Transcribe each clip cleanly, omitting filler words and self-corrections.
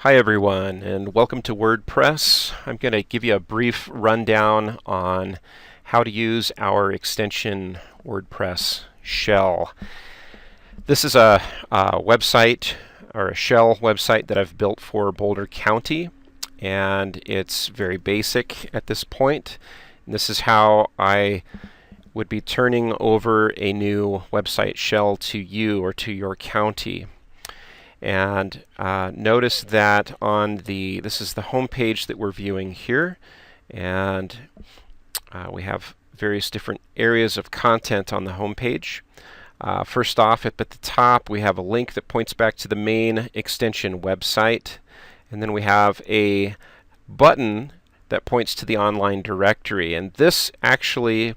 Hi everyone, and welcome to WordPress. I'm going to give you a brief rundown on how to use our extension WordPress shell. This is a website or a shell website that I've built for Boulder County, and it's very basic at this point. And this is how I would be turning over a new website shell to you or to your county. And notice that this is the home page that we're viewing here, and we have various different areas of content on the home page. First off, up at the top, we have a link that points back to the main extension website, and then we have a button that points to the online directory, and this actually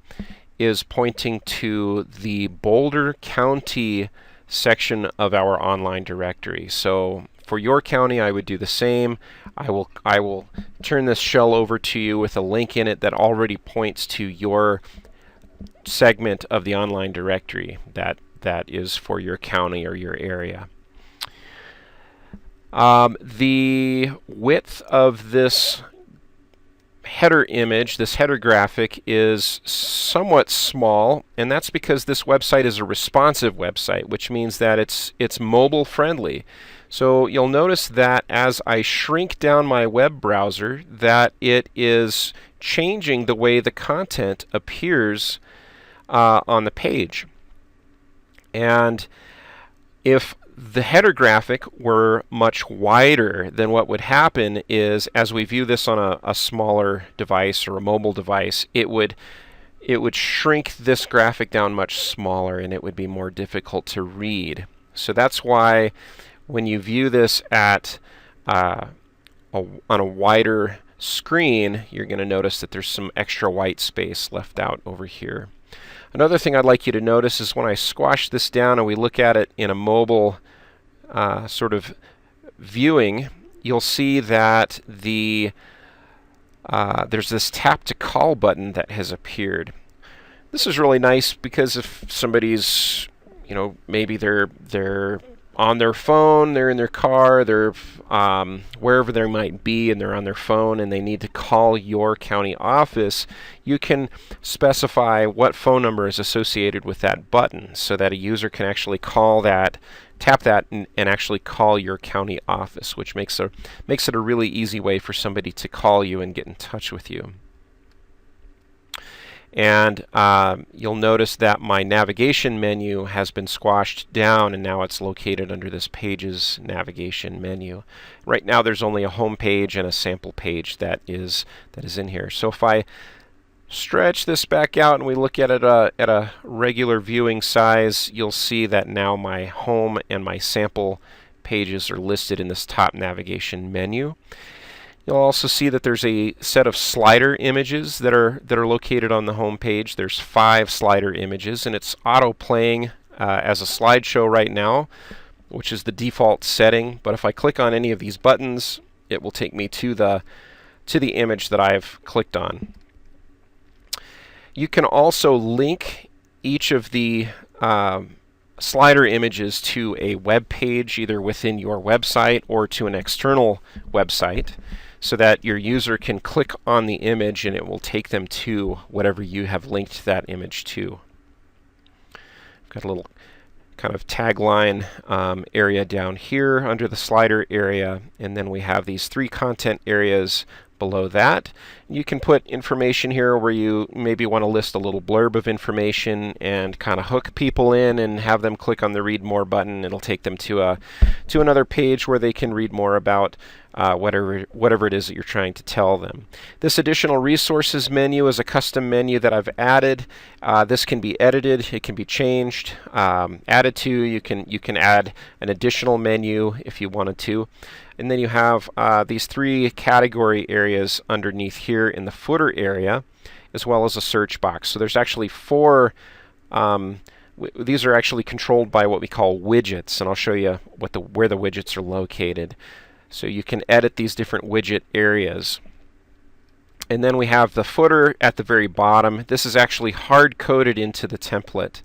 is pointing to the Boulder County section of our online directory. So for your county, I would do the same. I will turn this shell over to you with a link in it that already points to your segment of the online directory that is for your county or your area. The width of this header image, this header graphic, is somewhat small, and that's because this website is a responsive website, which means that it's mobile friendly. So you'll notice that as I shrink down my web browser, that it is changing the way the content appears on the page. And if the header graphic were much wider, then what would happen is, as we view this on a smaller device or a mobile device, it would shrink this graphic down much smaller, and it would be more difficult to read. So that's why when you view this at on a wider screen, you're going to notice that there's some extra white space left out over here. Another thing I'd like you to notice is when I squash this down and we look at it in a mobile sort of viewing, you'll see that there's this tap to call button that has appeared. This is really nice because if somebody's, maybe they're on their phone, they're in their car, they're wherever they might be, and they're on their phone and they need to call your county office, you can specify what phone number is associated with that button so that a user can actually tap that and actually call your county office, which makes it a really easy way for somebody to call you and get in touch with you. And you'll notice that my navigation menu has been squashed down, and now it's located under this Pages navigation menu. Right now there's only a home page and a sample page that is in here. So if I stretch this back out and we look at it at a regular viewing size, you'll see that now my home and my sample pages are listed in this top navigation menu. You'll also see that there's a set of slider images that are located on the home page. There's 5 slider images, and it's auto-playing as a slideshow right now, which is the default setting. But if I click on any of these buttons, it will take me to the image that I've clicked on. You can also link each of the slider images to a web page, either within your website or to an external website, so that your user can click on the image and it will take them to whatever you have linked that image to. Got a little kind of tagline area down here under the slider area, and then we have these 3 content areas below that. You can put information here where you maybe want to list a little blurb of information and kind of hook people in and have them click on the Read More button. It'll take them to another page where they can read more about whatever it is that you're trying to tell them. This additional resources menu is a custom menu that I've added. This can be edited, it can be changed, added to. You can add an additional menu if you wanted to. And then you have these 3 category areas underneath here in the footer area, as well as a search box. So there's actually 4. These are actually controlled by what we call widgets, and I'll show you where the widgets are located. So you can edit these different widget areas. And then we have the footer at the very bottom. This is actually hard-coded into the template.